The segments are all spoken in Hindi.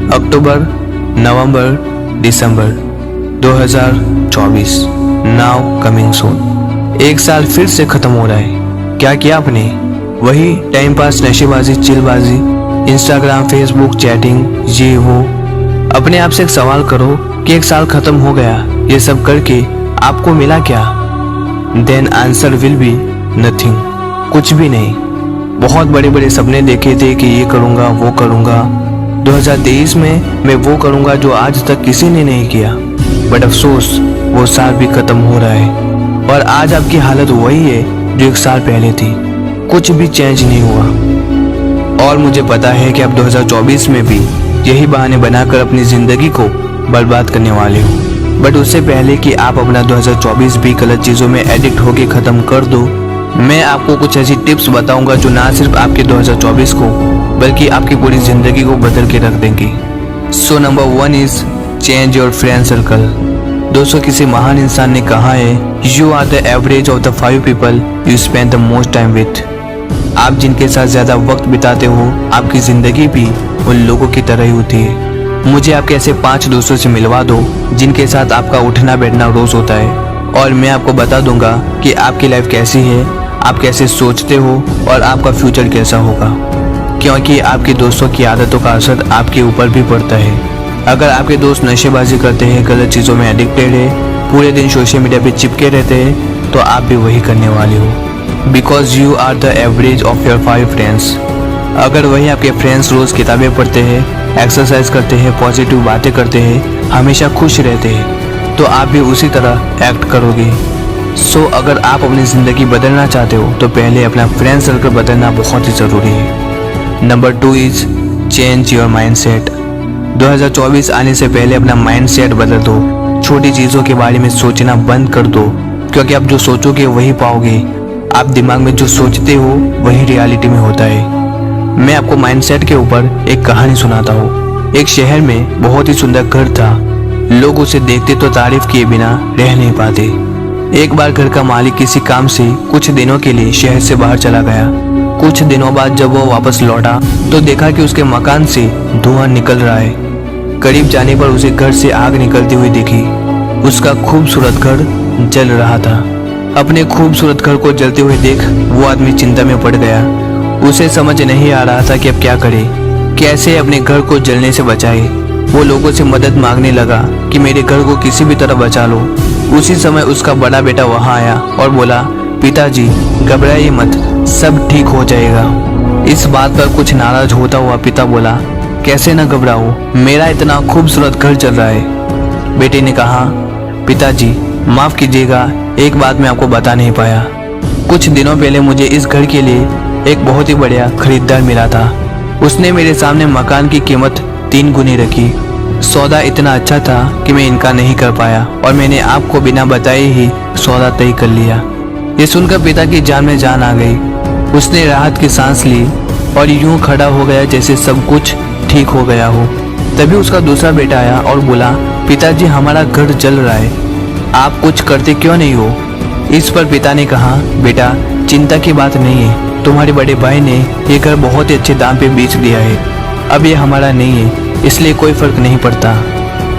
अक्टूबर, नवंबर, दिसंबर 2024 नाउ कमिंग सून। एक साल फिर से खत्म हो रहा है। क्या किया आपने? वही टाइम पास, नशेबाजी, चिलबाजी, इंस्टाग्राम, फेसबुक, चैटिंग, ये वो। अपने आप से एक सवाल करो कि एक साल खत्म हो गया, ये सब करके आपको मिला क्या? Then answer will be nothing, कुछ भी नहीं। बहुत बड़े बड़े सपने देखे थे कि ये करूँगा, वो करूँगा, 2023 में मैं वो करूँगा जो आज तक किसी ने नहीं किया। बट अफसोस वो साल भी खत्म हो रहा है और आज आपकी हालत वही है जो एक साल पहले थी। कुछ भी चेंज नहीं हुआ। और मुझे पता है कि आप 2024 में भी यही बहाने बनाकर अपनी ज़िंदगी को बर्बाद करने वाले हो। बट उससे पहले कि आप अपना 2024 भी गलत चीज़ों में एडिक्ट होके ख़त्म कर दो, मैं आपको कुछ ऐसी टिप्स बताऊंगा जो ना सिर्फ आपके 2024 को बल्कि आपकी पूरी ज़िंदगी को बदल के रख देंगी। So number 1 is change your friend circle. दोस्तों, किसी महान इंसान ने कहा है, you are the average of the 5 people you spend the most time with. आप जिनके साथ ज़्यादा वक्त बिताते हो, आपकी ज़िंदगी भी उन लोगों की तरह ही होती है। मुझे आपके ऐसे 5 दोस्तों से मिलवा दो जिनके साथ आपका उठना बैठना रोज़ होता है, और मैं आपको बता दूंगा कि आपकी लाइफ कैसी है, आप कैसे सोचते हो और आपका फ्यूचर कैसा होगा। क्योंकि आपके दोस्तों की आदतों का असर आपके ऊपर भी पड़ता है। अगर आपके दोस्त नशेबाजी करते हैं, गलत चीज़ों में एडिक्टेड है, पूरे दिन सोशल मीडिया पे चिपके रहते हैं, तो आप भी वही करने वाले हो। Because you are the average of your 5 friends. अगर वही आपके फ्रेंड्स रोज़ किताबें पढ़ते हैं, एक्सरसाइज करते हैं, पॉजिटिव बातें करते हैं, हमेशा खुश रहते हैं, तो आप भी उसी तरह एक्ट करोगे। सो अगर आप अपनी ज़िंदगी बदलना चाहते हो तो पहले अपना फ्रेंड सर्कल बदलना बहुत ही ज़रूरी है। Number 2 is change your mindset. 2024 आने से पहले अपना माइंडसेट बदल दो। छोटी चीज़ों के बारे में सोचना बंद कर दो, क्योंकि आप जो सोचोगे वही पाओगे। आप दिमाग में जो सोचते हो वही रियलिटी में होता है। मैं आपको माइंडसेट के ऊपर एक कहानी सुनाता हूँ। एक शहर में बहुत ही सुंदर घर था। लोग उसे देखते तो तारीफ किए बिना रह नहीं पाते। एक बार घर का मालिक किसी काम से कुछ दिनों के लिए शहर से बाहर चला गया। कुछ दिनों बाद जब वो वापस लौटा तो देखा कि उसके मकान से धुआं निकल रहा है। करीब जाने पर उसे घर से आग निकलती हुई दिखी। उसका खूबसूरत घर जल रहा था। अपने खूबसूरत घर को जलते हुए देख वो आदमी चिंता में पड़ गया। उसे समझ नहीं आ रहा था कि अब क्या करे, कैसे अपने घर को जलने से बचाए। वो लोगों से मदद मांगने लगा कि मेरे घर को किसी भी तरह बचा लो। उसी समय उसका बड़ा बेटा वहां आया और बोला, पिताजी घबराइए मत, सब ठीक हो जाएगा। इस बात पर कुछ नाराज होता हुआ पिता बोला, कैसे न घबराओ, मेरा इतना खूबसूरत घर जल रहा है। बेटे ने कहा, पिताजी माफ कीजिएगा, एक बात मैं आपको बता नहीं पाया। कुछ दिनों पहले मुझे इस घर के लिए एक बहुत ही बढ़िया खरीदार मिला था। उसने मेरे सामने मकान की कीमत 3 गुनी रखी। सौदा इतना अच्छा था कि मैं इनकार नहीं कर पाया और मैंने आपको बिना बताए ही सौदा तय कर लिया। ये सुनकर पिता की जान में जान आ गई। उसने राहत की सांस ली और यूं खड़ा हो गया जैसे सब कुछ ठीक हो गया हो। तभी उसका दूसरा बेटा आया और बोला, पिताजी हमारा घर जल रहा है, आप कुछ करते क्यों नहीं हो? इस पर पिता ने कहा, बेटा चिंता की बात नहीं है, तुम्हारे बड़े भाई ने ये घर बहुत ही अच्छे दाम पे बेच दिया है। अब ये हमारा नहीं है, इसलिए कोई फर्क नहीं पड़ता।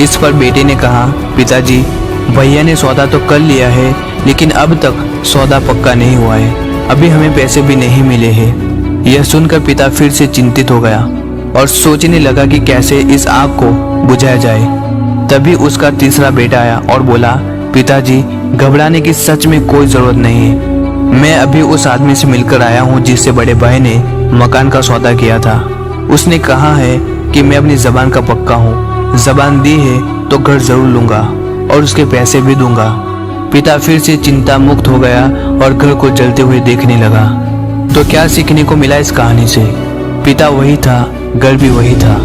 इस पर बेटे ने कहा, पिताजी भैया ने सौदा तो कर लिया है, लेकिन अब तक सौदा पक्का नहीं हुआ है, अभी हमें पैसे भी नहीं मिले हैं। यह सुनकर पिता फिर से चिंतित हो गया और सोचने लगा कि कैसे इस आग को बुझाया जाए। तभी उसका तीसरा बेटा आया और बोला, पिताजी घबराने की सच में कोई जरूरत नहीं है, मैं अभी उस आदमी से मिलकर आया हूँ जिससे बड़े भाई ने मकान का सौदा किया था। उसने कहा है कि मैं अपनी जबान का पक्का हूँ, जबान दी है तो घर जरूर लूंगा और उसके पैसे भी दूंगा। पिता फिर से चिंता मुक्त हो गया और घर को जलते हुए देखने लगा। तो क्या सीखने को मिला इस कहानी से? पिता वही था, घर भी वही था,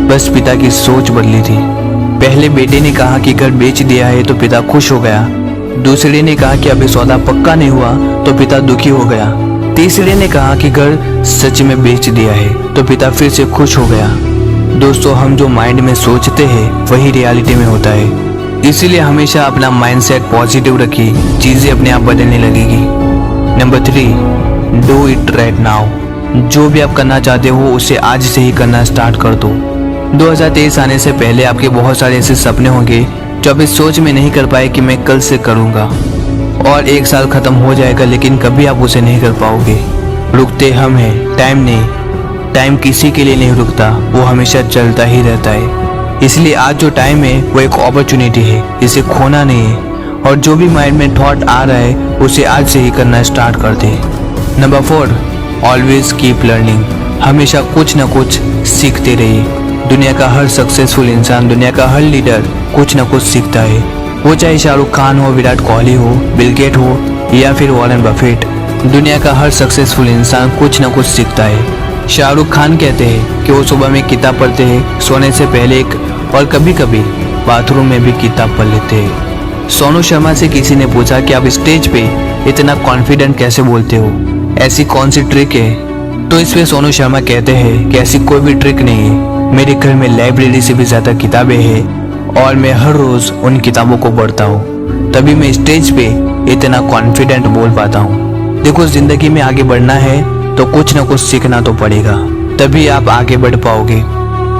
बस पिता की सोच बदली थी। पहले बेटे ने कहा कि घर बेच दिया है तो पिता खुश हो गया। दूसरे ने कहा कि अभी सौदा पक्का नहीं हुआ तो पिता दुखी हो गया। तीसरे ने कहा कि घर सच में बेच दिया है तो पिता फिर से खुश हो गया। दोस्तों, हम जो माइंड में सोचते हैं वही रियलिटी में होता है, इसीलिए हमेशा अपना माइंडसेट पॉजिटिव रखिए, चीज़ें अपने आप बदलने लगेगी। Number 3, do it right now. जो भी आप करना चाहते हो उसे आज से ही करना स्टार्ट कर दो। 2023 आने से पहले आपके बहुत सारे ऐसे सपने होंगे जो आप इस सोच में नहीं कर पाए कि मैं कल से करूँगा, और एक साल खत्म हो जाएगा लेकिन कभी आप उसे नहीं कर पाओगे। रुकते हम हैं, टाइम नहीं। टाइम किसी के लिए नहीं रुकता, वो हमेशा चलता ही रहता है। इसलिए आज जो टाइम है वो एक अपॉर्चुनिटी है, इसे खोना नहीं है। और जो भी माइंड में थॉट आ रहा है उसे आज से ही करना स्टार्ट कर दे। Number 4, always keep learning. हमेशा कुछ ना कुछ सीखते रहिए। दुनिया का हर सक्सेसफुल इंसान, दुनिया का हर लीडर कुछ ना कुछ सीखता है। वो चाहे शाहरुख खान हो, विराट कोहली हो, बिल गेट हो या फिर वॉरेन बफेट, दुनिया का हर सक्सेसफुल इंसान कुछ ना कुछ सीखता है। शाहरुख खान कहते हैं कि वो सुबह में किताब पढ़ते हैं, सोने से पहले एक, और कभी कभी बाथरूम में भी किताब पढ़ लेते हैं। सोनू शर्मा से किसी ने पूछा कि आप स्टेज पे इतना कॉन्फिडेंट कैसे बोलते हो, ऐसी कौन सी ट्रिक है? तो इस पे सोनू शर्मा कहते हैं कि ऐसी कोई भी ट्रिक नहीं है। मेरे घर में लाइब्रेरी से भी ज़्यादा किताबें हैं और मैं हर रोज़ उन किताबों को पढ़ता हूँ, तभी मैं स्टेज पे इतना कॉन्फिडेंट बोल पाता हूँ। देखो, ज़िंदगी में आगे बढ़ना है तो कुछ ना कुछ सीखना तो पड़ेगा, तभी आप आगे बढ़ पाओगे।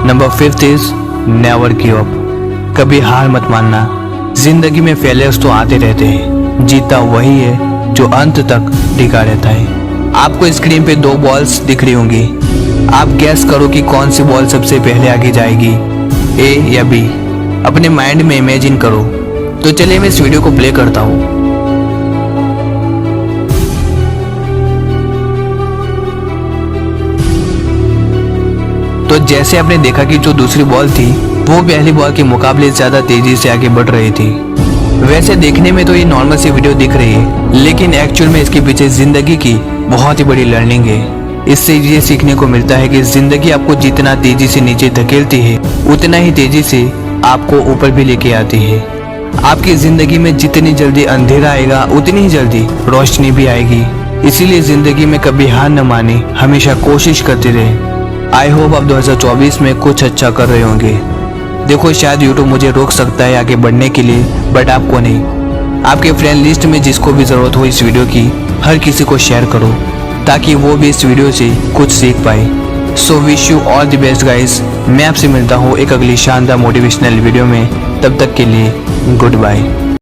Number 5 is never give up. कभी हार मत मानना। जिंदगी में फेलियर्स तो आते रहते हैं, जीता वही है जो अंत तक टिका रहता है। आपको स्क्रीन पे 2 बॉल्स दिख रही होंगी, आप गैस करो कि कौन सी बॉल सबसे पहले आगे जाएगी, ए या बी। अपने माइंड में इमेजिन करो। तो चलिए मैं इस वीडियो को प्ले करता हूँ। तो जैसे आपने देखा कि जो दूसरी बॉल थी वो पहली बॉल के मुकाबले ज्यादा तेजी से आगे बढ़ रही थी। वैसे देखने में तो ये नॉर्मल सी वीडियो दिख रही है, लेकिन एक्चुअल में इसके पीछे जिंदगी की बहुत ही बड़ी लर्निंग है। इससे ये सीखने को मिलता है कि जिंदगी आपको जितना तेजी से नीचे धकेलती है उतना ही तेजी से आपको ऊपर भी लेके आती है। आपकी जिंदगी में जितनी जल्दी अंधेरा आएगा उतनी ही जल्दी रोशनी भी आएगी। इसीलिए जिंदगी में कभी हार न माने, हमेशा कोशिश करते रहे। आई होप आप 2024 में कुछ अच्छा कर रहे होंगे। देखो, शायद यूट्यूब मुझे रोक सकता है आगे बढ़ने के लिए, बट आपको नहीं। आपके फ्रेंड लिस्ट में जिसको भी ज़रूरत हो इस वीडियो की, हर किसी को शेयर करो ताकि वो भी इस वीडियो से कुछ सीख पाए। So wish you all the best guys. मैं आपसे मिलता हूँ एक अगली शानदार मोटिवेशनल वीडियो में। तब तक के लिए गुड बाय।